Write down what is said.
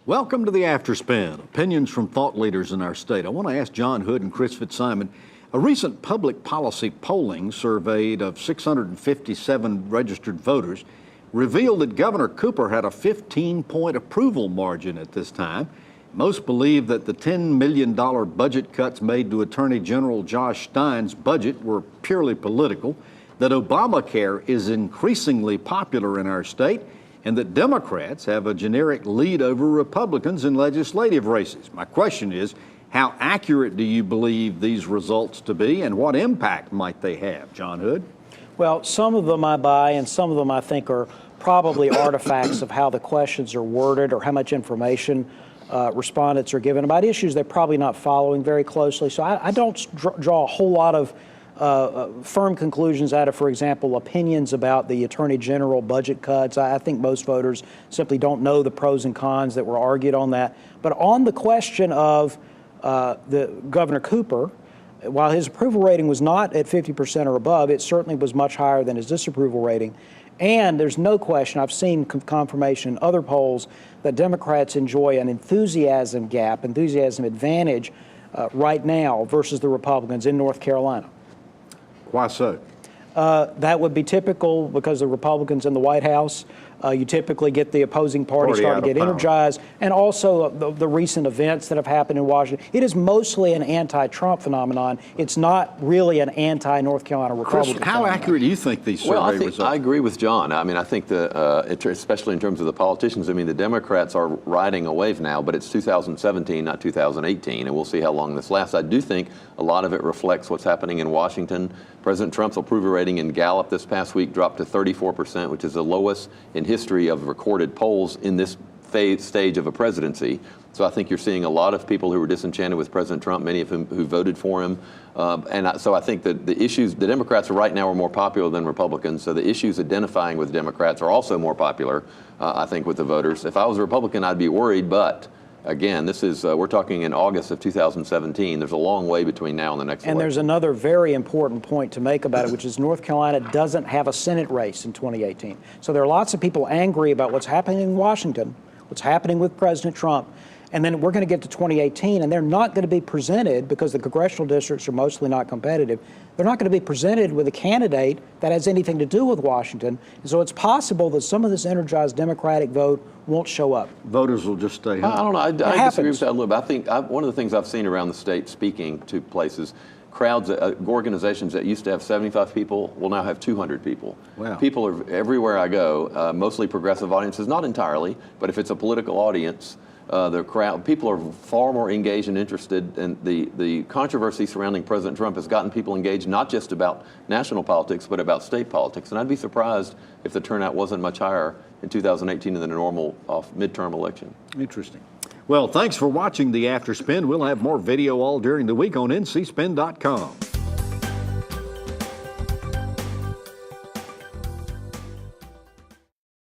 Welcome to the Afterspin, opinions from thought leaders in our state. I want to ask John Hood and Chris Fitzsimon, a recent public policy polling surveyed of 657 registered voters revealed that Governor Cooper had a 15-point approval margin at this time. Most believe that the $10 million budget cuts made to Attorney General Josh Stein's budget were purely political, that Obamacare is increasingly popular in our state, and that Democrats have a generic lead over Republicans in legislative races. My question is, how accurate do you believe these results to be, and what impact might they have? John Hood? Well, some of them I buy, and some of them I think are probably artifacts of how the questions are worded or how much information respondents are given about issues they're probably not following very closely. So I don't draw a whole lot of firm conclusions out of, for example, opinions about the Attorney General budget cuts. I think most voters simply don't know the pros and cons that were argued on that. But on the question of the Governor Cooper, while his approval rating was not at 50% or above, it certainly was much higher than his disapproval rating. And there's no question, I've seen confirmation in other polls, that Democrats enjoy an enthusiasm advantage right now versus the Republicans in North Carolina. Why so? That would be typical because the Republicans in the White House, you typically get the opposing party starting to get energized, and also the recent events that have happened in Washington. It is mostly an anti-Trump phenomenon. It's not really an anti-North Carolina Republican Chris, how accurate do you think these survey results? I agree with John. I mean, I think especially in terms of the politicians, I mean, the Democrats are riding a wave now, but it's 2017, not 2018, and we'll see how long this lasts. I do think a lot of it reflects what's happening in Washington. President Trump's approval rating in Gallup this past week dropped to 34%, which is the lowest in history of recorded polls in this stage of a presidency. So I think you're seeing a lot of people who were disenchanted with President Trump, many of whom who voted for him. So I think that the Democrats right now are more popular than Republicans. So the issues identifying with Democrats are also more popular, I think, with the voters. If I was a Republican, I'd be worried, but again, this is we're talking in August of 2017. There's a long way between now and the next election. And there's another very important point to make about it, which is North Carolina doesn't have a Senate race in 2018. So there are lots of people angry about what's happening in Washington, what's happening with President Trump. And then we're going to get to 2018, and they're not going to be presented, because the congressional districts are mostly not competitive, they're not going to be presented with a candidate that has anything to do with Washington. And so it's possible that some of this energized Democratic vote won't show up. Voters will just stay home. I don't know. I disagree with that a little bit. I think one of the things I've seen around the state speaking to places, crowds, organizations that used to have 75 people will now have 200 people. Wow. People are everywhere I go, mostly progressive audiences, not entirely, but if it's a political audience, the crowd, people are far more engaged and interested, and the controversy surrounding President Trump has gotten people engaged not just about national politics, but about state politics. And I'd be surprised if the turnout wasn't much higher in 2018 than a normal midterm election. Interesting. Well, thanks for watching the Afterspin. We'll have more video all during the week on ncspin.com.